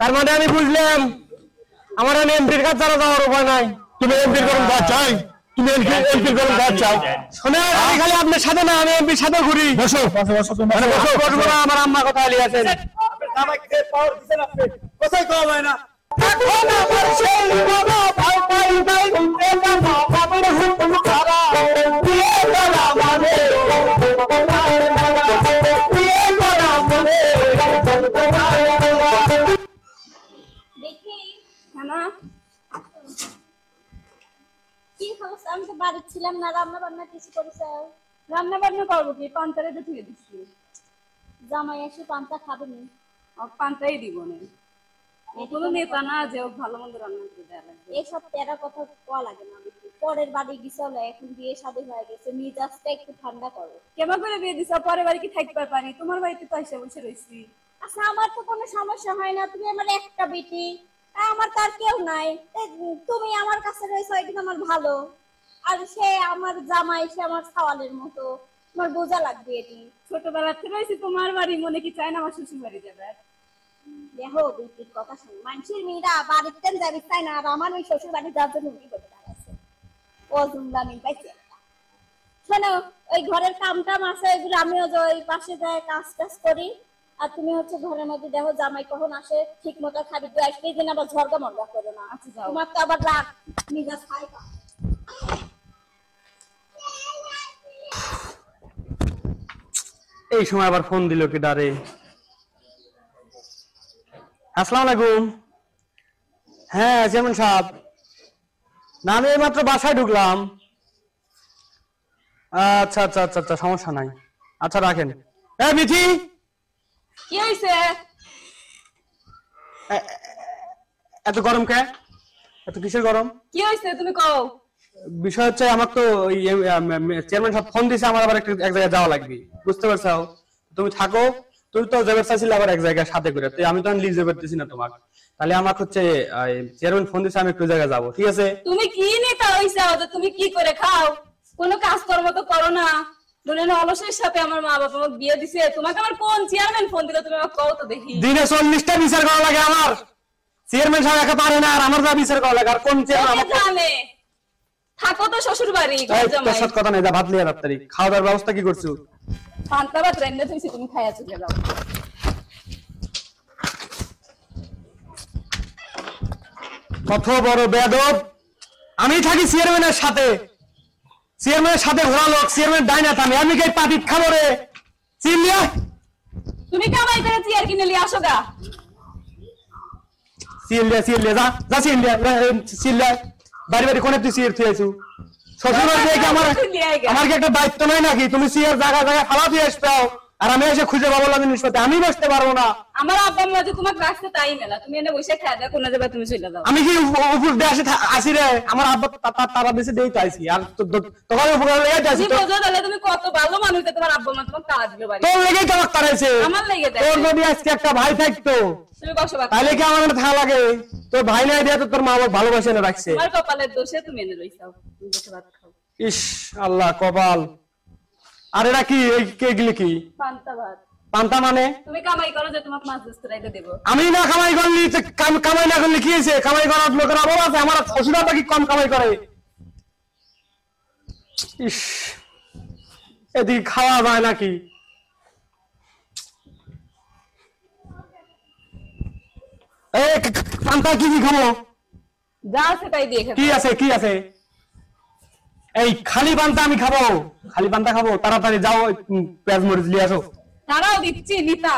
তার মানে আমি বুঝলাম আমার এমপির কাছে যাওয়ার উপায় নাই। তুমি এমপির করুন কাজ চাই, তুমি এমপির করুন কাজ চাও। শোনে আমি খালি আপনার সাথে না, আমি এমপির সাথে ঘুরি। বসো বসো বসো, তুমি বসো। বসবো না, আমার আম্মা কথা বলি আছেন। কোথায় কম হয় না? এখন আমার সেই বড় ভাই ভাই ভাই এটা না বাবার হুকুম ছাড়া বিয়ে করা মানে বিয়ে করা মানে দেখি হ্যাঁ কি খবর? আমি তো বাড়ি ছিলাম না, রান্না বান্না কিছু করেছে? রান্না বান্না করবো কি, পান্তারে তো ধুয়ে দিচ্ছি। জামাই এসে পান্তা খাবে নি? পান্তাই দিব না, ও কোনো নেতা না যে ও ভালো মন্দ রান্না করে দেওয়া লাগবে। এসব তেরা কথা কোয়া লাগে না। পরের বাড়ি গিয়েছিল, এখন বিয়ে শাদী হয়ে গেছে, মিজাজটা একটু ঠান্ডা করো। কেমন করে বিয়ে দিছ? পরে বাড়ি কি থাকতে পারি? তোমার বাড়িতে তো এসে বসে রয়েছি। আচ্ছা আমার তো কোনো সমস্যা হয় না, তুমি আমার একটা বেটি, আমার তার কেউ নাই, তুমি আমার কাছে রয়েছো, এটা আমার ভালো। আর সে আমার জামাই, সে আমার সাওয়ালের মতো, তোমার বোঝা লাগবে এটি। ছোটবেলা থেকে রয়েছি তোমার বাড়ি, মনে কি চায় না আমার শ্বশুর বাড়ি যাবে? দেখো বেটির কথা শোনো, মানুষের মেয়েরা বাড়িতে যাবি চাই না, আর আমার ওই শ্বশুর বাড়ি যাওয়ার জন্য উঠি করতে দাঁড়াচ্ছে ও জুমলা মিল পাইছে। শোনো, ওই ঘরের কাম টাম আছে, এগুলো আমিও ওই পাশে যাই কাজ টাজ করি। আর তুমি হচ্ছে ঘরের মধ্যে দেখো জামাই কখন আসে, ঠিক মতো খাবি, দু একদিন দিন আবার ঝরগা মরগা করো না। আচ্ছা যাও। তোমার তো আবার রাগ মিজাজ খাই। এই সময় আবার ফোন দিল কি ডারে? আসসালামু আলাইকুম। হ্যাঁ চেয়ারম্যান সাহেব, না আমি এইমাত্র বাসায় ঢুকলাম। আচ্ছা আচ্ছা আচ্ছা আচ্ছা, সমস্যা নাই। আচ্ছা রাখেন। এই মিঠি, কি হয়েছে? এত গরম কে? এত কিসের গরম? কি হয়েছে তুমি কও। বিষয় হচ্ছে আমার তো চেয়ারম্যান সাহেব ফোন দিয়েছে, আমার আবার এক জায়গায় যাওয়া লাগবে, বুঝতে পারছো? তুমি থাকো, তুমি তো যাবে চাইছিলে আবার এক জায়গায় সাথে করে, তো আমি তো লিভ যেতে পারতেছি না তোমার। তাহলে আমার হচ্ছে চেয়ারম্যান ফোন দিয়েছে, আমি একটু জায়গায় যাবো, ঠিক আছে? তুমি কি নেতা হইছো যে তুমি কি করে খাও? কোনো কাজকর্ম তো করো না। দুনিয়া অলসের সাথে আমার মা বাবা আমাকে বিয়ে দিছে, তোমাকে আমার কোন চেয়ারম্যান ফোন দিল তুমি আমাকে কও তো দেখি। দিনে 40টা বিচার করা লাগে আমার। চেয়ারম্যান সাহেব একা পারে না, আর আমার যা বিচার করা লাগে। আর কোন চেয়ারম্যান জানে? থাকো তো শ্বশুর বাড়ি, ঘর জামাই। তোর সাথে কথা নাই, যা ভাত লিয়ে রাত্রি খাওয়া দাওয়ার ব্যবস্থা কি করছো? পান্তা ভাত রান্না তুইছি, তুমি খাইয়া চলে যাও। কত বড় বেয়াদব! আমি থাকি চেয়ারম্যানের সাথে, চেয়ারম্যানের সাথে ঘোরা লোক, চেয়ারম্যান ডাইনা থামি, আমি কে পাটিত খাবো রে? চিনলিয়া তুমি কামাই করে চেয়ার কিনে নিয়ে আসো গা। চিনলিয়া চিনলিয়া যা যা চিনলিয়া চিনলিয়া বাড়ি বাড়ি কোনে তুই চেয়ার থুয়েছু? শ্বশুরবাড়ি থেকে আমার কি একটা দায়িত্ব নাই নাকি? তুমি চেয়ার জায়গা জায়গা ফালা দিয়ে আসতাও, আর আমি এসে খুঁজে পাবো লাগে নিষ্পত্তি, আমি বসতে পারবো না। আমার আব্বা আম্মা যে তোমাকে রাখতে তাই মেলা, তুমি এনে বসে খাওয়া দাও, কোনে যাবে তুমি চলে যাও। আমি কি উপর দিয়ে আসি রে? আমার আব্বা তারা বেশি দেই তো আইছি, আর তোমার উপকার লেগে যাচ্ছি। তুমি বোঝো তাহলে তুমি কত ভালো মানুষ, তোমার আব্বা মা তোমাকে তাড়া দিল বাড়ি। তোর লেগেই তো আমার তাড়াইছে। আমার লেগে দেয়। তোর যদি আজকে একটা ভাই থাকতো তুমি বসো বাবা। তাহলে কি আমার থাকা লাগে? তোর ভাই নাই দিয়ে তো তোর মা বাবা ভালোবাসে না রাখছে। তোমার কপালের দোষে তুমি এনে রইছাও, তুমি বসে ভাত খাও। ইস আল্লাহ কপাল! আর এটা কি এগুলি কি? পান্তা ভাত। পান্তা মানে? তুমি কামাই করো যে তোমাকে মাছ ধরতে রাইতে দেব। আমি না কামাই করলি, কামাই না করলে কি হয়েছে? কামাই করার লোকের অভাব আছে? আমার শ্বশুরা কি কম কামাই করে? ইস, এদিকে খাওয়া যায় নাকি? এই পান্তা কি কি খাবো? যা আছে তাই দিয়ে খেতে। কি আছে কি আছে? এই খালি পান্তা আমি খাবো, খালি পান্তা খাবো। তাড়াতাড়ি যাও, পেঁয়াজ মরিচ নিয়ে আসো। তারাও দিচ্ছি নিতা।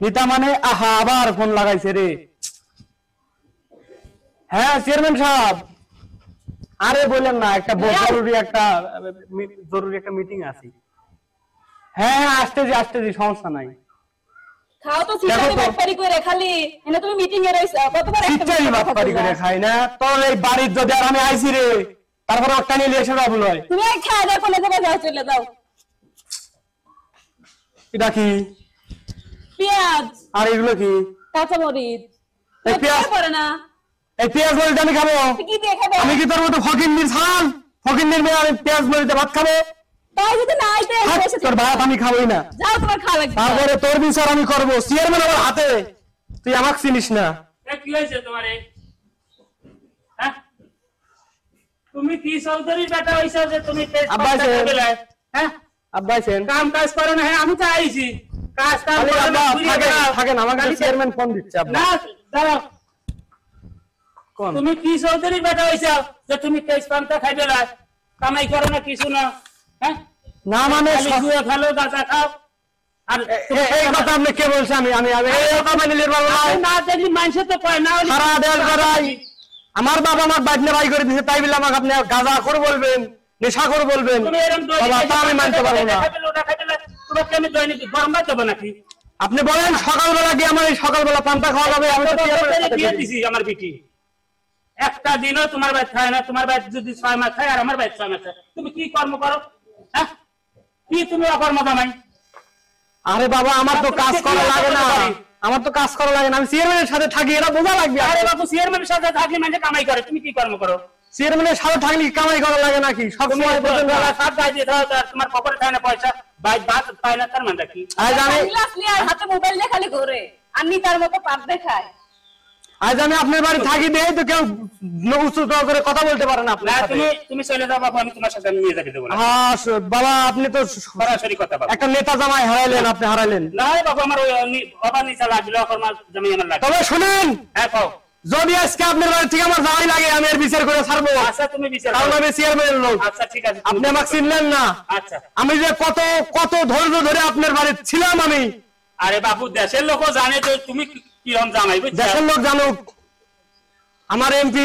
নিতা মানে? আহা, আবার ফোন লাগাইছে রে। হ্যাঁ চেয়ারম্যান সাহেব, আরে বললেন না, একটা জরুরি একটা মিটিং আছে। হ্যাঁ হ্যাঁ আসতেছি, সমস্যা নাই। খাও তো চিটারি বাটপারি করে, খালি এনে তুমি মিটিং এ রইছো, কতবার একটা চিটারি বাটপারি করে খাই না? তোর এই বাড়ির যদি আর আমি আইছি রে, তারপরে একটা নিয়ে এসে যাবো নয়। তুমি খাওয়া দাও, কোনে যাবে যাও, চলে যাও। এটা কি? পেঁয়াজ। আর এগুলো কি? কাঁচা মরিচ। এই পেঁয়াজ করে না? এই পেঁয়াজ মরিচ আমি খাবো? কি দিয়ে খাবে? আমি কি তোর মতো ফকিন্নির ছাল? ফকিন্নির মেয়ে আমি পেঁয়াজ মরিচে ভাত খাবো? তাই যদি না আইতে তোর ভাত আমি খাবোই না। যাও, তোমার খাওয়া লাগবে। তারপরে তোর বিচার আমি করবো। চেয়ারম্যান আমার হাতে, তুই আমাকে চিনিস না। কি হয়েছে তোমার? হ্যাঁ, তুমি কি চৌধুরীর বেটা হইছো যে তুমি আব্বা আছেন। হ্যাঁ, আব্বা আছেন। কাম কাজ করো না? হ্যাঁ, আমি তো আইছি কাজ কাম আরে করো না, আব্বা ঘুরিয়ে থাকেন বেড়াও। থাকেন, আমাকে চেয়ারম্যান ফোন দিচ্ছে। আব্বা না, দাঁড়াও। কোন? তুমি কি চৌধুরীর বেটা হইছো যে তুমি তেজ পান্তা খাইবে না, কামাই করো না কিছু না? হ্যাঁ, না মানে খালি জুয়া খেলো, গাঁজা খাও। আর এই কথা আপনি কে বলছে? আমি আমি আমি এই কথা মানে নিতে পারবো না। না দেখলি মানুষে তো কয় না হলে- সারা দেশ বেড়াই, আমার বাবা আমার বাইকনে বাই করে দিছে, তাই বলে আমাকে আপনি গাঁজা করে বলবেন, নেশা করে বলবেন? তুমি এরকম দোষ বাবা, তা আমি মানতে পারবো না। খাইবে, ওটা খাইবে, তোমাকে আমি দৈনিক গরম ভাত দেবো নাকি? আপনি বলেন সকালবেলা কি আমার এই সকালবেলা পান্তা খাওয়া যাবে? আমি তো চেয়ারম্যানের সাথে দিয়ে করি। দিছি আমার বিটি। একটা দিনও তোমার বাইক খায় না, তোমার বাইক যদি 6 মাস খায় আর আমার বাইক 6 মাস খায়, তুমি কি কর্ম করো? হ্যাঁ, কি তুমি অকর্ম জামাই? আরে বাবা, আমার তো কাজ করা লাগে না, আমার তো কাজ করা লাগে না, আমি চেয়ারম্যানের সাথে থাকি, এটা বোঝা লাগবে। আরে বাবু, চেয়ারম্যানের সাথে থাকলে মানে কামাই করে, তুমি কি কর্ম করো? চেয়ারম্যানের সাথে থাকলে কি কামাই করা লাগে নাকি? সব তুমি সময় বলবেন বেলা 7 বাজে দাও, তার তোমার পকেটে থাকে না পয়সা, বাইক ভাত পায় না, তার মানে কি? আজ আমি গ্লাস নিয়ে আর হাতে মোবাইল দিয়ে খালি ঘোরে, আর তার মতো পাপ দেখায়। আপনার বাড়ি থাকি দেই তো কেউ উঁচু করে কথা বলতে পারে না আপনার না, সাথে। তুমি চলে যাও বাবু, আমি তোমার সাথে নিয়ে যাবে দেবো না। হ্যাঁ বাবা, আপনি তো সরাসরি কথা বাবু। একটা নেতা জামাই হারাইলেন, আপনি হারাইলেন। না বাবু, আমার ওই অবার নিচা লাগলো, অকর্মা জামাই আমার লাগলো। তবে শুনেন, হ্যাঁ, কও। যদি আজকে আপনার বাড়ি থেকে আমার জামাই লাগে, আমি এর বিচার করে ছাড়বো। আচ্ছা, তুমি বিচার কারণ করো। আমি চেয়ারম্যানের লোক। আচ্ছা, ঠিক আছে, তুমি আপনি আমাকে চিনলেন না। আচ্ছা। আমি যে কত কত ধৈর্য ধরে আপনার বাড়ি ছিলাম আমি। আরে বাবু, দেশের লোকও জানে যে তুমি কিরম জামাই, বুঝছো? দেশের লোক জানুক, আমার এমপি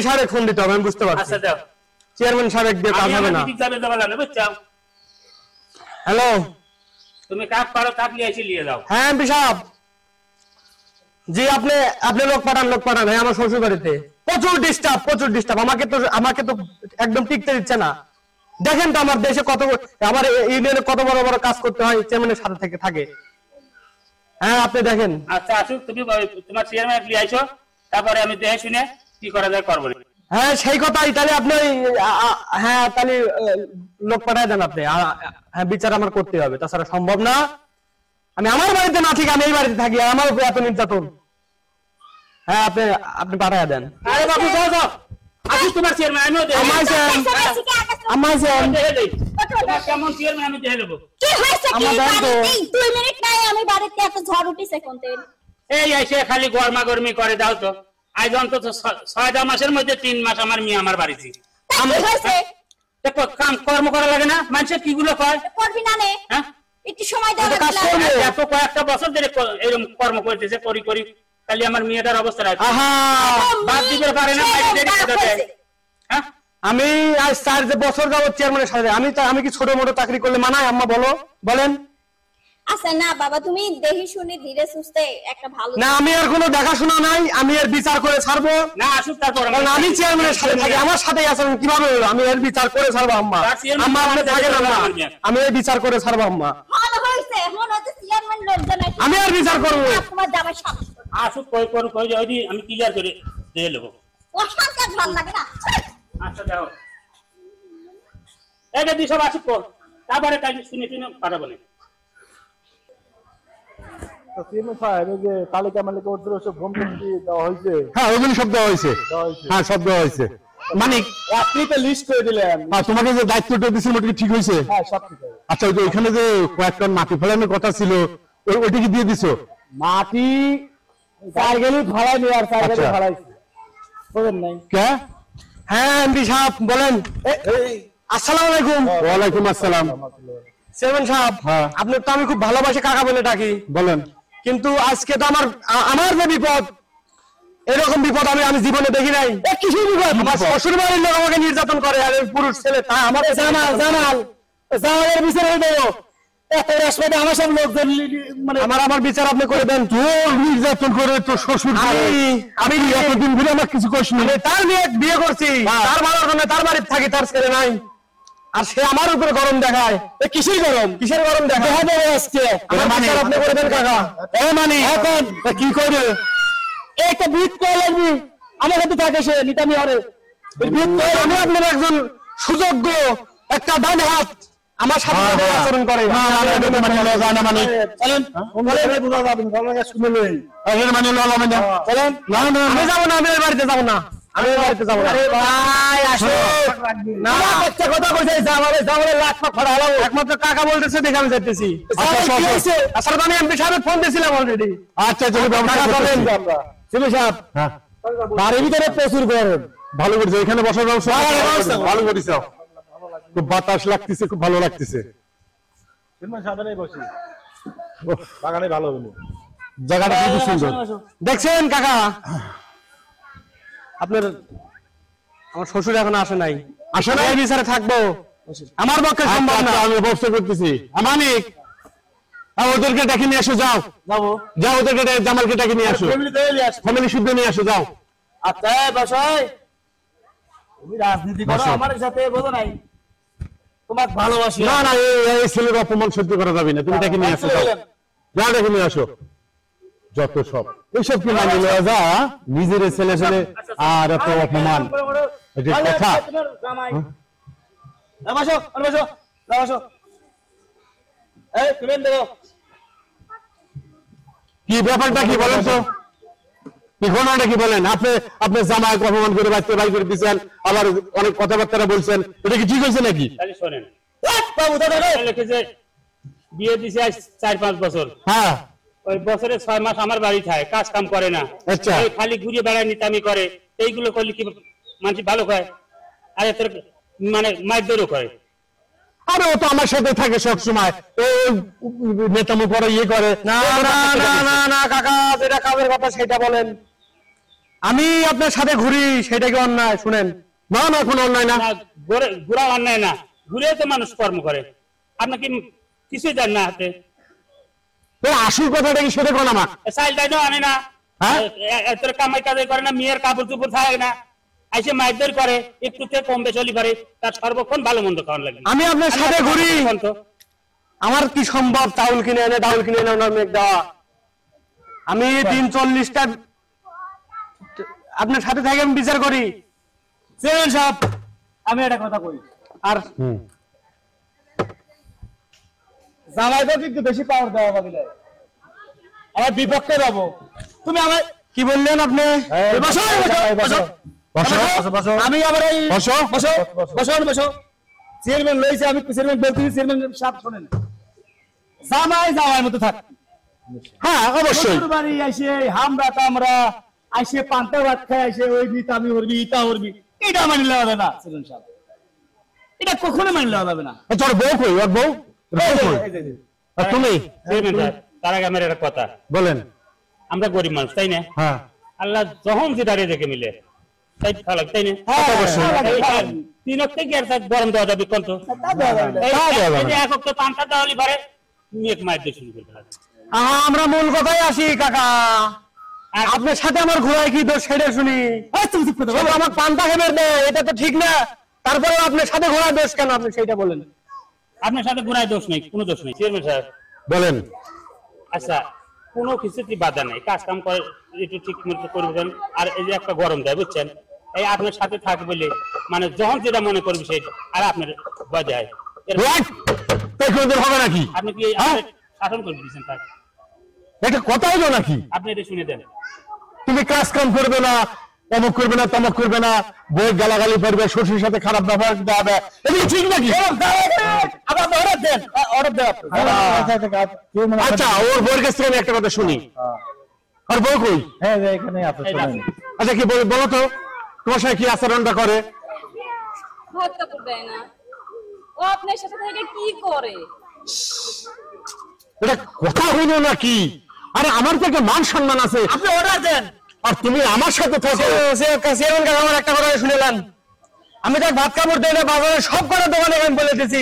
সাহেব ফোন দিতে হবে, আমি বুঝতে পারছি। আচ্ছা, দাও। চেয়ারম্যান সাহেব দিয়ে কাজ আমি হবে আমার না। দিদির যাবে দেবো না, বুঝছো? হ্যালো, তুমি কাজ পারো, কাজ নিয়ে এসে নিয়ে যাও। হ্যাঁ এমপি সাহেব, জি আপনি লোক পাঠান। হ্যাঁ, আমার শ্বশুর বাড়িতে প্রচুর ডিস্টার্ব, আমাকে তো একদম টিকতে দিচ্ছে না। দেখেন তো আমার দেশে কত, আমার ইউনিয়নে কত বড় বড় কাজ করতে হয়, চেয়ারম্যানের সাথে থেকে থাকে। হ্যাঁ, আপনি দেখেন। আচ্ছা, আসুক, তুমি তোমার চেয়ারম্যান নিয়ে আইসো, তারপরে আমি দেখে শুনে কি করা যায় করবো। হ্যাঁ, সেই কথাই। তাহলে আপনি হ্যাঁ, তাহলে লোক পাঠায় দেন আপনি। হ্যাঁ, বিচার আমার করতে হবে, তাছাড়া সম্ভব না। আমি আমার বাড়িতে না ঠিক, আমি এই বাড়িতে থাকি, আর আমার উপর এত নির্যাতন। হ্যাঁ, আপনি পাঠায় দেন। আরে বাবু, যাও। আসুক তোমার চেয়ারম্যান, আমিও দেখে দেখে দেই। তোমার কেমন চেয়ারম্যান আমি দেখে নেবো। কি হয়েছে? কি আমার দাম তো- বাড়িতে 2 মিনিট নাই, আমি বাড়িতে এত ঝড় উঠিছে কোন থেকে? এই এসে খালি গরমাগরমি করে দাও তো। আজ অন্তত 6 মাসের মধ্যে 3 মাস আমার মেয়ে আমার বাড়িতে। তা কি হয়েছে? দেখো, কর্ম করা লাগে না? মানুষের কি গুলো কয়? করবি না নে? হ্যাঁ, একটু সময় দাও। কাজ করবে। এত কয়েকটা বছর ধরে এরকম কর্ম করতেছে, করি তাহলে আমার মেয়েটার অবস্থা রাখছে। আহা, বাদ দিতে পারে না, বাইরে থেকে খেতে দেয়। হ্যাঁ, আমি আজ 4 বছর যাবত চেয়ারম্যানের সাথে, আমি কি ছোট মোটো চাকরি করলে মানায়? আম্মা বলেন। আচ্ছা না বাবা, তুমি দেখি শুনে ধীরে সুস্থে একটা ভালো না, আমি আর কোনো দেখাশোনা নাই, আমি এর বিচার করে ছাড়বো। না আসুক, তারপর কারণ আমি চেয়ারম্যানের সাথে থাকি, আমার সাথেই আছেন, কিভাবে হলো? আমি এর বিচার করে ছাড়বো আম্মা। আম্মা, আপনি থাকেন আম্মা, আমি এর বিচার করে ছাড়বো আম্মা। ভালো হয়েছে। এখন হচ্ছে চেয়ারম্যান লোকজন আছে। আমি আর বিচার করবো। তোমার জামাই সাহস করে। আসুক, কই আমি ক্লিয়ার করে দিয়ে নেবো। অশান্তি আর ভালো লাগে না। আচ্ছা, দাও। এটা দিয়ে সব আসুক, তারপরে কাজ শুনে পাঠাবো না। তালিকা মালিকা ওদের সব ফোন দেওয়া হয়েছে। হ্যাঁ, ওগুলি সব দেওয়া হয়েছে। হ্যাঁ, সব দেওয়া হয়েছে। মানিক, আপনি তো লিস্ট করে দিলেন। তোমাকে যে দায়িত্বটা দিয়েছিল ওটা কি ঠিক হয়েছে? হ্যাঁ, সব ঠিক আছে। আচ্ছা, ওই যে ওইখানে যে কয়েকটা মাটি ফেলানোর কথা ছিল, ওইটা কি দিয়ে দিছো? মাটি 4 গেলি ভাড়া নিয়ে, আর 4 গেলি আচ্ছা। ভাড়াইছি, বুঝেন নাই? কে? হ্যাঁ এমপি সাহেব বলেন। আসসালামু আলাইকুম। ওয়ালাইকুম আসসালাম। চেয়ারম্যান সাহেব, হ্যাঁ। আপনি তো আমি খুব ভালোবাসি, কাকা বলে ডাকি, বলেন। কিন্তু আজকে তো আমার যে বিপদ, এরকম বিপদ আমি জীবনে দেখি নাই। কিসের বিপদ? আমার শ্বশুর বাড়ির লোক আমাকে নির্যাতন করে, আর এই পুরুষ ছেলে তা আমার জামালের বিচার হয়ে দেবো। এত রাস্তাতে আমার সব লোকজন মানে আমার বিচার আপনি করে দেন। তোর নির্যাতন করে তোর শ্বশুর আমি এতদিন ধরে আমার কিছু করিস নি। আমি তার বিয়ে করছি, তার ভালোর জন্য তার বাড়িতে থাকি, তার ছেলে নাই, আর সে আমার উপরে গরম দেখায়। কিসের গরম দেখায় আজকে? আমার বিচার আপনি করে দেন কাকা। এখন কি করে? একটা বিট করে লাগবি, আমার সাথে থাকে সে নিতামি হরে। আমি আপনার একজন সুযোগ্য একটা ডান হাত, আমার সাথে যেভাবে আচরণ করে না না এটা তো মানে লওয়া যায় না মানে চলেন বলে বুঝা যাবে না ভালো শুনে লই এটা মানে লওয়া মানে চলেন না না আমি যাবো না, আমি ওই বাড়িতে যাবো না, আমি ওই বাড়িতে যাবো না। আরে ভাই আসো না বাচ্চা কথা কইছে যাওয়ারে যাওয়ারে লাখ লাখ ফাড়া হলো একমাত্র কাকা বলতেছে দেখে আমি যাইতেছি। আচ্ছা, কি হয়েছে? আসলে তো আমি এমপি সাহেবের ফোন দিয়েছিলাম অলরেডি। আচ্ছা চলো ব্যবস্থা করেন আমরা সিমি সাহেব হ্যাঁ বাড়ির ভিতরে প্রচুর গরম ভালো করেছে এখানে বসার ব্যবস্থা ভালো করেছ খুব বাতাস লাগতেছে খুব ভালো লাগতেছে বাগানে ভালো হবে জায়গাটা খুব সুন্দর দেখছেন কাকা, আপনার আমার শ্বশুর এখন আসে নাই, আসে নাই? এই বিচারে থাকবো আমার পক্ষে সম্ভব না। আমি ব্যবস্থা করতেছি আমানিক ওদেরকে ডেকে নিয়ে আসো যাও যাবো যাও ওদেরকে জামালকে ডেকে নিয়ে আসো ফ্যামিলি শুদ্ধ নিয়ে আসো যাও আচ্ছা বাসায় তুমি রাজনীতি করো বসো। আমার সাথে বোঝো নাই তোমাকে ভালোবাসি না না এই ছেলের অপমান সহ্য করা যাবে না তুমি ডেকে নিয়ে আসো যাও যাও ডেকে নিয়ে আসো যত সব এইসব কি মানে লওয়া যা নিজের ছেলে ছেলে আর এত অপমান এটা কথা বসো বসো বসো এই তুমি দেখো কি ব্যাপারটা কি বলেন তো কি ঘটনাটা কি বলেন আপনি আপনার জামাইকে অপমান করে বাচ্চা বাই করে দিচ্ছেন আবার অনেক কথাবার্তা বলছেন এটা কি ঠিক হয়েছে নাকি তাহলে শোনেন বাবু দাদা লিখেছে বিয়ে দিছে আজ 4-5 বছর, হ্যাঁ ওই বছরে 6 মাস আমার বাড়ি থাকে, কাজ কাম করে না, আচ্ছা। এই খালি ঘুরিয়ে বেড়ায় নিতামি করে, এইগুলো করলে কি মানুষ ভালো খায়? আরে তোর মানে মাইদরও করে। আরে ও তো আমার সাথে থাকে সব সময় নেতামো করে ইয়ে করে না না না না না কাকা, যেটা কাজের কথা সেটা বলেন। আমি আপনার সাথে ঘুরি সেটা কি অন্যায়? শুনেন, না না কোনো অন্যায় না না ঘুরা অন্যায় না, ঘুরে তো মানুষ কর্ম করে, আপনি কি কিছুই দেন না হাতে? আসল কথাটা কি সেটা কোন আমার চাইল তাই তো আনে না, হ্যাঁ? তোর কামাই কাজে করে না, মেয়ের কাপড় চুপড় থাকে না, আইসে মাইদর করে, একটুতে কম বেশি করে, তার সর্বক্ষণ ভালো মন্দ খাওয়ান লাগে। আমি আপনার সাথে ঘুরি, আমার কি সম্ভব চাউল কিনে এনে ডাউল কিনে এনে ওনার মেঘ দেওয়া? আমি দিন 40টা আপনার সাথে থেকে আমি বিচার করি। চেয়ারম্যান সাহেব আমি একটা কথা কই, আর জামাইকে কিন্তু বেশি পাওয়ার দেওয়া হবে না, আমার বিপক্ষে যাবো। তুমি আমার কি বললেন আপনি? বসো বসো বসো বসো আমি আবার এই বসো বসো বসো বসো চেয়ারম্যান লইছে, আমি চেয়ারম্যান বলতেছি, চেয়ারম্যান সাহেব শুনেন, জামাই জামাইয়ের মতো থাক, হ্যাঁ অবশ্যই শ্বশুর বাড়ি আইসে হামরা কামরা আইসে পান্তা ভাত খাই আইসে ওই নিতামি উড়বি ইতা উড়বি, এটা মানি লওয়া যাবে না চেয়ারম্যান সাহেব, এটা কখনো মানি লওয়া যাবে না। তোর বউ কই ওর বউ আর তুমি চেয়ারম্যান সাহেব, তার আগে আমার একটা কথা, বলেন আমরা গরিব মানুষ তাই না, হ্যাঁ আল্লাহ যখন যেটা রেখে মিলে তাই খালাক তাই না, তিন অক্টে কি আর তার গরম দেওয়া যাবে কোন তো? এই যে এক অক্টে পান্তা দেওয়ালি পারে মেঘ মায়ের দিয়ে শুরু করে ফেলা। আমরা মূল কথাই আসি কাকা, আর আপনার সাথে আমার ঘোড়ায় কি দোষ সেটা শুনি। আমার পান্তা খেয়ে দেয়, এটা তো ঠিক না। তারপরে আপনার সাথে ঘোড়ায় দোষ কেন? আপনি সেইটা বলেন। আপনার সাথে গুনায় দোষ নেই, কোনো দোষ নেই চেয়ারম্যান সাহেব। বলেন আচ্ছা কোনো কিছুতে বাধা নেই, কাজ কাম করে একটু ঠিক মতো করবেন, আর এই যে একটা গরম দেয় বুঝছেন, এই আপনার সাথে থাকবে বলে মানে যখন যেটা মনে করবে সেটা, আর আপনার বাজায় হবে নাকি আপনি কি শাসন করে দিচ্ছেন তাকে, এটা কথা হলো নাকি? আপনি এটা শুনে দেন। তুমি কাজ কাম করবে না, অমুক করবে না, তমক করবে না, বই গালাগালি করবে, শ্বশুরের সাথে খারাপ ব্যবহার দেওয়া হবে, এটা কি ঠিক নাকি? আবার অর্ডার দেন, অর্ডার দেন। আচ্ছা ওর বউয়ের কাছ থেকে আমি একটা কথা শুনি, আর বউ কই? হ্যাঁ এখানে আছে শুনেন। আচ্ছা কি বলো তো তোমার সাথে কি আচরণটা করে? ভাত কাপড় দেয় না, ও আপনার সাথে থেকে কি করে? এটা কথা হইলো নাকি? আরে আমার তো একটা মান সম্মান আছে, আপনি অর্ডার দেন। আর তুমি আমার সাথে থাকো। চেয়ারম্যান কাকা আমার একটা কথা শুনেলেন, আমি তার ভাত কাপড় দেই না, বাজারে সব কটা দোকানে আমি বলে দিয়েছি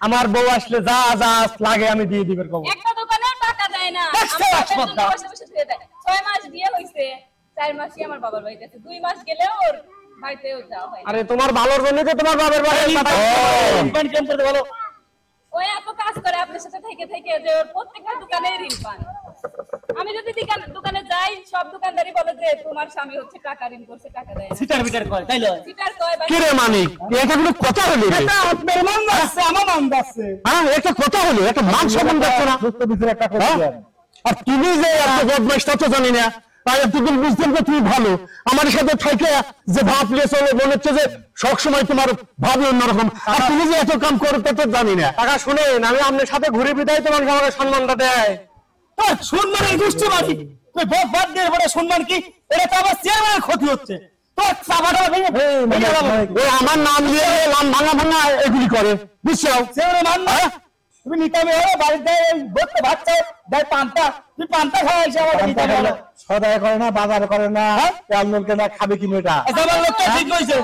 আমার বউ আসলে যা যা লাগে আমি দিয়ে দিবেন কব। একটা দোকানে টাকা দেয় না, দেখছো আমার আসপদ্দা? বসে বসে শুয়ে দেয়। 6 মাস বিয়ে হইছে, 4 মাসই আমার বাবার বাড়িতে আছে, 2 মাস গেলে ওর বাড়িতেও যাওয়া হয় না। আরে তোমার ভালোর জন্য তো তোমার বাবার বাড়ি কোম্পানি কেমন করতে বলো? ও এত কাজ করে আপনার সাথে থেকে থেকে যে ওর প্রত্যেকটা দোকানে ঋণ পান। আমি যদি দোকানে যাই সব দোকানদারই বলে যে তোমার স্বামী হচ্ছে টাকা ঋণ করছে, টাকা দেয় না। সিটার বিটার করে তাই লয়? সিটার কয় কি রে মানিক, এটা কোনো কথা হলো রে? এটা আপনার মান যাচ্ছে, আমার মান যাচ্ছে। হ্যাঁ, এটা কথা হলো, একটা মান সম্মান যাচ্ছে না। হ্যাঁ? আর তুমি যে এত বদমাইশ তা তো জানি না। তাই এতদিন বুঝতেন যে তুমি ভালো, আমার সাথে থাকে যে ভাবলে চলে, মনে হচ্ছে যে সবসময় তোমার ভাবি অন্যরকম। আর তুমি যে এত কাম করো তা তো জানি না। কাকা শুনেন, আমি আপনার সাথে ঘুরে বিদায় তোমার আমাকে সম্মানটা দেয়। তোর সম্মানের গোষ্ঠী মারি, তুই বাদ দিয়ে বড় সম্মান কি? এটা তো আমার চেয়ারম্যানের ক্ষতি হচ্ছে। তোর চাপাটা ভেঙে ও আমার নাম দিয়ে নাম ভাঙা ভাঙা এগুলি করে, বুঝছো? চেয়ারম্যান মান না। তুমি নিতামে হলো বাড়িতে বসতে ভাত চাও, দেয় পান্তা, তুই পান্তা খাওয়া এসে আমার নিতামে হলো। সদায় করে না, বাজার করে না, তেল নুনকে না, খাবে কি মেয়েটা? আচ্ছা, আমার লোকটা ঠিক হয়েছে,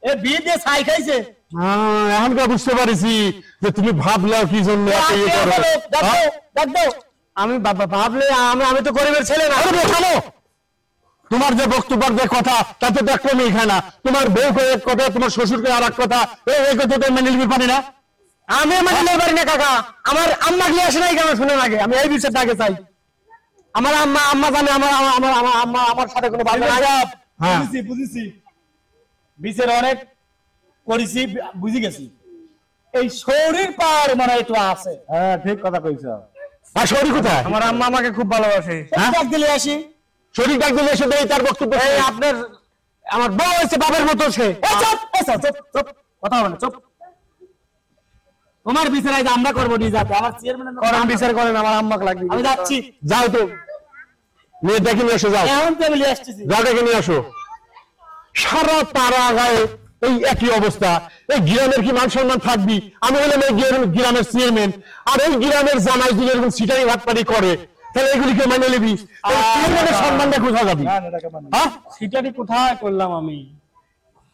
এ বিয়ে দিয়ে ছাই খাইছে। এখনকার বুঝতে পারছি যে তুমি ভাবলাও কি জন্য এত ইয়ে করো। হ্যাঁ? আমি ভাবলে আমি তো গরিবের ছেলে না। আরে থামো, তোমার যে বক্তব্য যে কথা তাতে তো একটা মেয়ে খায় না। তোমার বউ এক কথা, তোমার শ্বশুরকে আর এক কথা, এই কথা তো মেনে নিতে পারি না। আমি নিতে পারি না কাকা। আমার আম্মা গিয়ে আসে নাই কেন শুনে লাগে, আমি এই বিষয়টা আগে চাই। আমার আম্মা জানে আমার সাথে কোনো বাধা নাই। হ্যাঁ। বুঝেছি বিচার অনেক করেছি, বুঝে গেছি। এই শরীর পার মানে একটু আছে। হ্যাঁ, ঠিক কথা কইছ। আর শরীর কোথায়? আমার আম্মা আমাকে খুব ভালোবাসে। হ্যাঁ? ডাক দিলে আসি। শরীর ডাক দিলে এসে দেয় তার বক্তব্য। এই আপনার আমার বউ হচ্ছে বাবার মতো সে। চুপ, কথা হবে না, চুপ। তোমার বিচার আজ আমরা করবো, নিয়ে যাবে আমার চেয়ারম্যান করেন, বিচার করেন, আমার আম্মাকে লাগবে। আমি যাচ্ছি। যাও তো, মেয়ে দেখে নিয়ে আসো, যাও এখন ফ্যামিলি আসতেছি। যাও দেখে নিয়ে আসো। সারা তারা গায়ে এই একই অবস্থা। এই গ্রামের কি মান সম্মান থাকবি? আমি হলাম এই গ্রামের চেয়ারম্যান, আর এই গ্রামের জামাই যদি এরকম সিটারি ভাটপাড়ি করে, তাহলে এগুলিকে মানে নিবি? চেয়ারম্যানের সম্মানটা কোথায় যাবি? হ্যাঁ, সিটারি কোথায় করলাম আমি?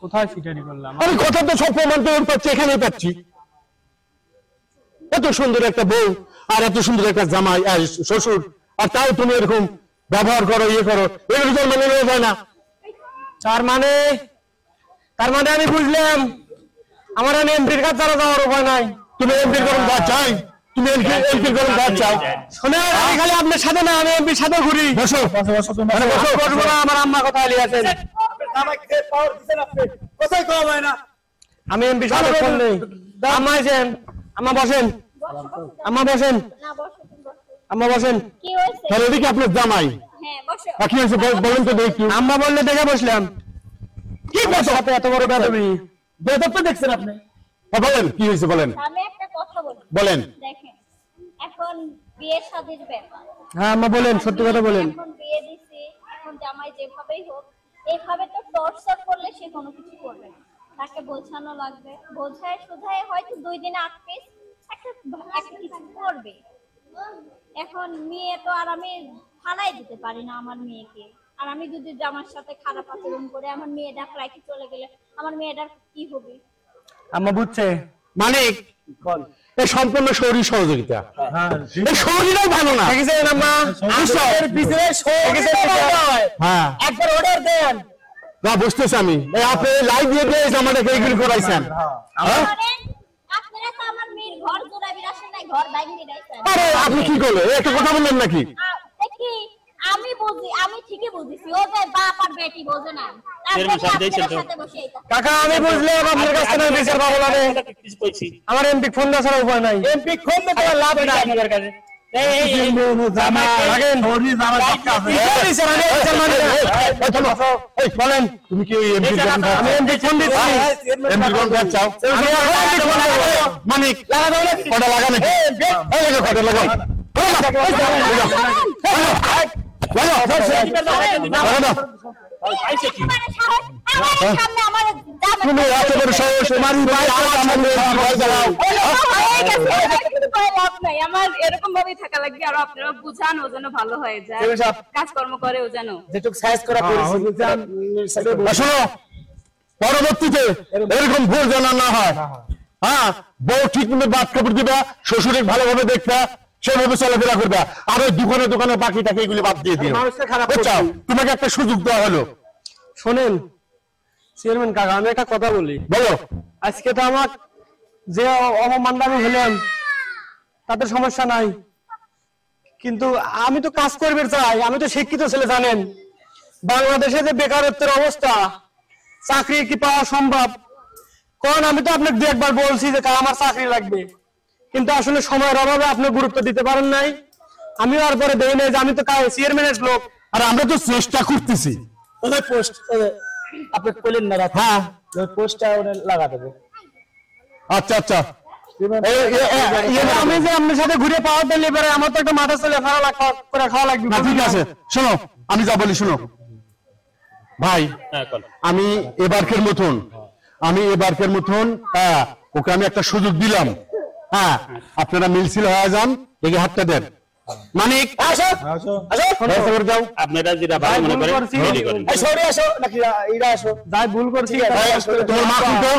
কোথায় সিটারি করলাম? আমি কথা তো সব প্রমাণ তো পাচ্ছি, এখানেই পাচ্ছি। এত সুন্দর একটা বউ আর এত সুন্দর একটা জামাই শ্বশুর, আর তাও তুমি এরকম ব্যবহার করো, ইয়ে করো, এগুলি তো মানে নেওয়া যায় না। তার মানে আমি বুঝলাম আমার এমপির কাছে যাওয়ার উপায় নাই। তুমি এমপির গরম ভাত চাই, তুমি এমপির গরম ভাত চাই। শোনে, আমি খালি আপনার সাথে না, আমি এমপির সাথে ঘুরি। বসো আরে বসো। বসবো না, আমার আম্মা কথা আলি আছেন। কোথায় কম হয় না? আমি এমপির সাথে ফোন নেই। আম্মা আছেন, আম্মা বসেন, আম্মা বসেন, না বসো, তুমি বসো। আম্মা বসেন। কি হয়েছে? তাহলে এদিকে আপনার জামাই হ্যাঁ বসো। কি হয়েছে বলেন তো দেখি। আম্মা বললে দেখে বসলাম। কি বসো? সাথে এত বড় বেদবি। বেদব তো দেখছেন আপনি। বলেন কি হয়েছে, বলেন আমি একটা কথা বলি। বলেন। দেখেন, এখন বিয়ে শাদীর ব্যাপার। হ্যাঁ আম্মা বলেন, সত্যি কথা বলেন। এখন বিয়ে দিছি, এখন জামাই যেভাবেই হোক, এইভাবে তো টর্চার করলে সে কোনো কিছু করবে না। তাকে বোঝানো লাগবে, বোঝায় শুধায় হয়তো 2 দিনে 8 পিস একটা কিছু করবে। এখন মেয়ে তো আর আমি ফালাই দিতে পারি না আমার মেয়েকে। আর আমি যদি জামার সাথে খারাপ আচরণ করে আমার মেয়েটা রাখি চলে গেলে আমার মেয়েটার কি হবে? আম্মা বুঝছে। মানিক, এই সম্পূর্ণ শরীর সহযোগিতা। এই শরীরও ভালো না। দেখেছেন আম্মা? এর পিছনে হ্যাঁ, একবার অর্ডার দেন। না বুঝতেছি আমি। এই আপনি লাইভ দিয়ে দিয়ে আমাদের এইগুলি করাইছেন। হ্যাঁ? করেন, আপনারা তো আমার মেয়ের ঘর জোড়া বিরাসে নাই, ঘর ভাঙিয়ে দিয়েছেন। আরে আপনি কি করলেন? একটা কথা বললেন নাকি? দেখি, আমি বুঝি, আমি ঠিকই বুঝিছি, ও যে বাপ আর বেটি বোঝে না। চেয়ারম্যান সাহেব দেখছেন তো? সাথে বসে এটা কাকা আমি বুঝলাম আপনার কাছ থেকে বিচার পাবো না রে। কিছু কইছি আমার এমপি ফোন দেওয়া ছাড়া উপায় নাই। এমপি ফোন দিতে লাভ নাই আপনাদের কাছে। বলেন তুমি কি এমপি আমি এমপি ফোন দিচ্ছি। এমপি কোন কাজ চাও? মানিক কটা লাগানো কটা লাগাও পাইছে কি? মানে সাহস, আমার সামনে আমার জামাই তুমি এত বড় সাহস, মারি ভাই আমার ভয় দাঁড়াও। হয়ে গেছে। লাভ নাই, আমার এরকম ভাবেই থাকা লাগবে। আর আপনারা বুঝান ও যেন ভালো হয়ে যায়, কাজকর্ম করে ও যেন। যেটুক সাইজ করা করেছি শোনো, পরবর্তীতে এরকম ভুল যেন না হয়। হ্যাঁ, বউ ঠিক মতো বাদ কাপড় দিবা, শ্বশুরের ভালোভাবে দেখবা, সেভাবে চলাফেরা করবা। আর ওই দোকানে দোকানে বাকি টাকা এগুলি বাদ দিয়ে দিও। মানুষকে খারাপ বুঝছো? তোমাকে একটা সুযোগ দেওয়া হলো। শোনেন চেয়ারম্যান কাকা, আমি একটা কথা বলি। বলো। আজকে তো আমার যে অপমানটা আমি হলাম তাতে সমস্যা নাই, কিন্তু আমি তো কাজ করবে চাই, আমি তো শিক্ষিত ছেলে, জানেন বাংলাদেশে যে বেকারত্বের অবস্থা, চাকরি কি পাওয়া সম্ভব? কারণ আমি তো আপনাকে দু একবার বলছি যে আমার চাকরি লাগবে, কিন্তু আসলে সময়ের অভাবে আপনি গুরুত্ব দিতে পারেন নাই। আমি আর পরে দেই নাই যে আমি তো চেয়ারম্যানের লোক। আর আমরা তো চেষ্টা করতেছি। ওই পোস্ট আপনি কইলেন না রাত, হ্যাঁ ওই পোস্টটা ওনে লাগা দেবো। আচ্ছা আচ্ছা আমি যে আপনার সাথে ঘুরে পাওয়া দিলে এবারে আমার তো একটা মাথা চলে করে খাওয়া লাগবে। না ঠিক আছে, শোনো আমি যা বলি শোনো ভাই, হ্যাঁ বলো। আমি এবারকের মতন ওকে আমি একটা সুযোগ দিলাম। হ্যাঁ আপনারা মিলছিল হয়ে যান, এগে হাতটা দেন। মানিক আসো আসো ব্যবস্থা করে দাও। আপনারা যেটা ভালো মনে করেন ready করেন। এই সরে আসো নাকি এরা আসো, যাই ভুল করছি তোমার মা কোনটা?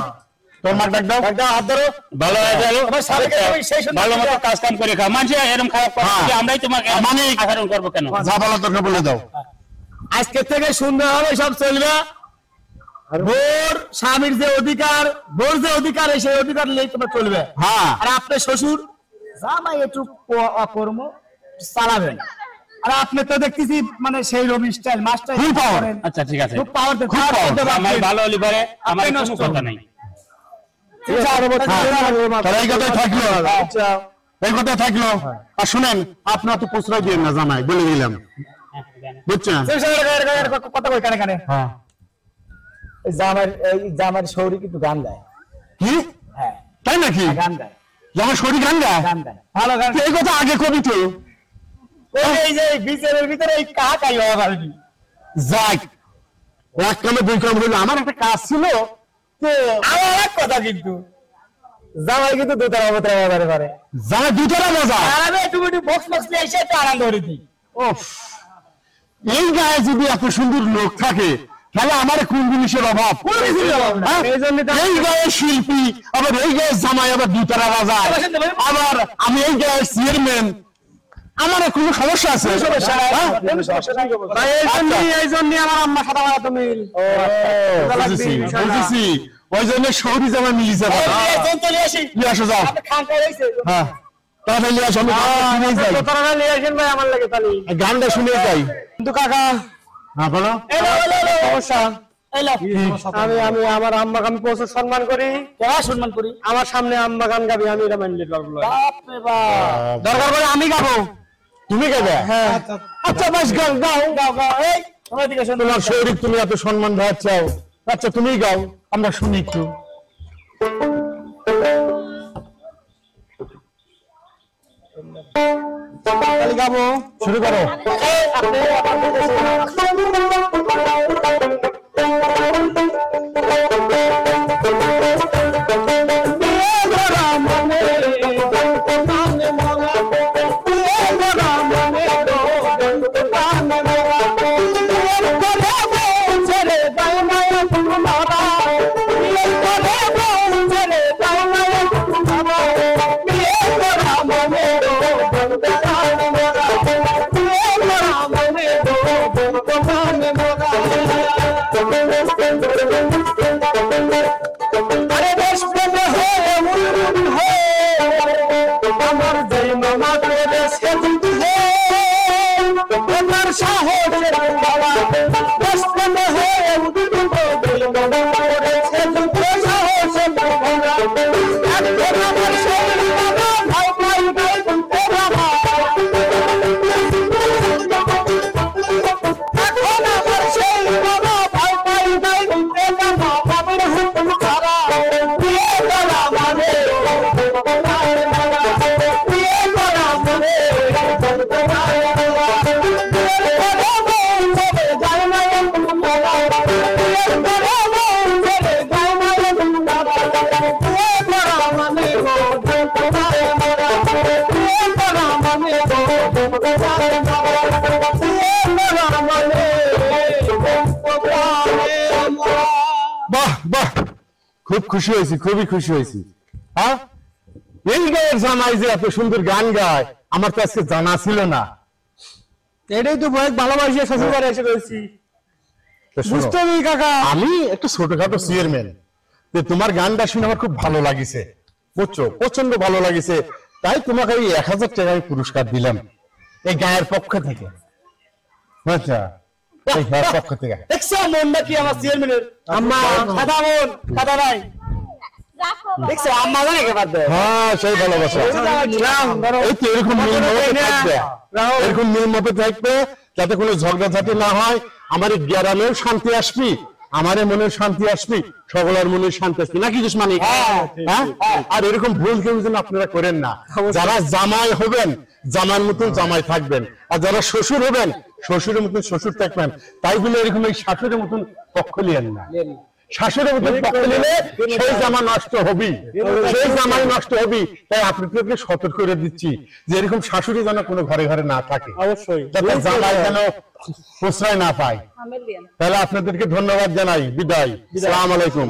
তোমার মা ডাক দাও। একটা হাত ধরো। ভালো হয়ে গেল। আমার সালকে আমি সেই সুন্দর ভালো মতো কাজ কাম করে খাও। মানুষ এরকম খারাপ করে হ্যাঁ। যে আমরাই তোমাকে মানিক। আচরণ করবো কেন? যা বলার দরকার বলে দাও। আজকে থেকে সুন্দর হবে, সব চলবে। বোর স্বামীর যে অধিকার, বোর যে অধিকার, সেই অধিকার নিয়ে তোমার চলবে। হ্যাঁ আর আপনার শ্বশুর জামাই একটু অকর্ম চালাবেন। আর আপনি তো দেখতেছি মানে সেই রবি স্টাইল মাস্টার Full power। করেন। আচ্ছা ঠিক আছে। খুব পাওয়ার দেন। খুব power। আমার ভালো হলে পরে আমার আপনি কোনো নষ্ট কথা নাই। তাহলে এই কথাই থাকলো, এই কথাই থাকলো। আর শুনেন, আপনার তো প্রশ্রয় দিয়ে না জামাই, বলে দিলাম, বুঝছেন? কথা কই কানে কানে। হ্যাঁ এই জামার শৌরি কিন্তু গান গায়। কি হ্যাঁ তাই নাকি? গান গায়, জামাই শরীর গান গায়? গান গায়, ভালো গান। এই কথা আগে কবি তো। এই যে বিচারের ভিতরে এই কাহা কাই হওয়া পারেনি। যাক, এক কামে দুই কাম হইলো। আমার একটা কাজ ছিল তো, আমার এক কথা কিন্তু জামাই কিন্তু দুটার অবতার ব্যবহার করে। জামাই দুটারা মজা। আর আমি একটু বক্স বক্স নিয়ে এসে একটু আনন্দ করে দিই। ওফ, এই গায়ে যদি এত সুন্দর লোক থাকে, তাহলে আমার কোন জিনিসের অভাব? হ্যাঁ? এই গায়ে শিল্পী, আবার এই গায়ে জামাই, আবার দুটারা রাজা, আবার আমি এই গায়ে চেয়ারম্যান, আমার কোনো সমস্যা আছে? হ্যাঁ? এই জন্য আমার আম্মা সাদা মারা তুমি বুঝেছি, বুঝেছি। ওই জন্য শহরি জামাই মিলিছে বাবা। নিয়ে আসো, যাও। হ্যাঁ তাড়াতাড়ি নিয়ে আসো, আমি গানটা শুনেই যাই। তোরা নিয়ে আসেন ভাই আমার লাগে তালি। গানটা শুনে যাই। কিন্তু কাকা হ্যাঁ বলো। সমস্যা, আমি আমি আমার আম্মাকে আমি প্রচুর সম্মান করি। সম্মান করি। আমার সামনে আম্মা গান গাবি, আমি এটা মানলে পারবো না। বাপরে বাপ। দরকার পড়ে আমি গাবো। তুমি গাবে? হ্যাঁ আচ্ছা বেশ, গাও গাও গাও গাও। এই তোমার দিকে শুনুন। তোমার শরীর, তুমি এত সম্মান দেওয়ার চাও, আচ্ছা তুমি গাও, আমরা শুনি একটু। তালি গাবো, শুরু করো। বাহ বাহ, খুব খুশি হয়েছি, খুবই খুশি হয়েছি। হ্যাঁ, এই গায়ের জামাই যে এত সুন্দর গান গায়, আমার তো আজকে জানা ছিল না। এটাই তো ভয়, ভালোবাসি শ্বশুর বাড়ি এসে রয়েছি। তো শোনো, বুঝতে হবে কাকা, আমি একটু ছোটখাটো চেয়ারম্যান, তোমার গানটা শুনে আমার খুব ভালো লাগিছে, বুঝছো, প্রচন্ড ভালো লাগিছে। তাই তোমাকে এই 1000 টাকা আমি পুরস্কার দিলাম। এই গায়ের পক্ষ থেকে, বুঝছো, এই গায়ের পক্ষ থেকে। দেখছো মনটা কি আমার চেয়ারম্যানের? আম্মা কথা বল, কথা নাই। রাখো দেখছো আম্মা জানে কে বাদ দেয়। হ্যাঁ সেই ভালোবাসা। এই তো এরকম মিল মহব্বত থাকবে, এরকম মিল মহব্বত থাকবে যাতে কোনো ঝগড়াঝাটি না হয়। আমার এই গ্রামেও শান্তি আসবি, আমার মনের শান্তি আসবি, সকলের মনের শান্তি আসবি, নাকি দুশ্মনী? হ্যাঁ, আর এরকম ভুল কেউ যেন আপনারা করেন না। যারা জামাই হবেন জামাইয়ের মতন জামাই থাকবেন, আর যারা শ্বশুর হবেন শ্বশুরের মতন শ্বশুর থাকবেন। তাই বলে এরকম এই শাশুড়ের মতন পক্ষ নিয়েন না। শাশুড়ের মতন পক্ষ নিলে সেই জামা নষ্ট হবি, সেই জামাই নষ্ট হবি। তাই আপনাদেরকে সতর্ক করে দিচ্ছি যে এরকম শাশুড়ি যেন কোনো ঘরে ঘরে না থাকে, অবশ্যই যাতে জামাই যেন প্রশ্রয় না পায়। তাহলে আপনাদেরকে ধন্যবাদ জানাই, বিদায়, আসসালামু আলাইকুম।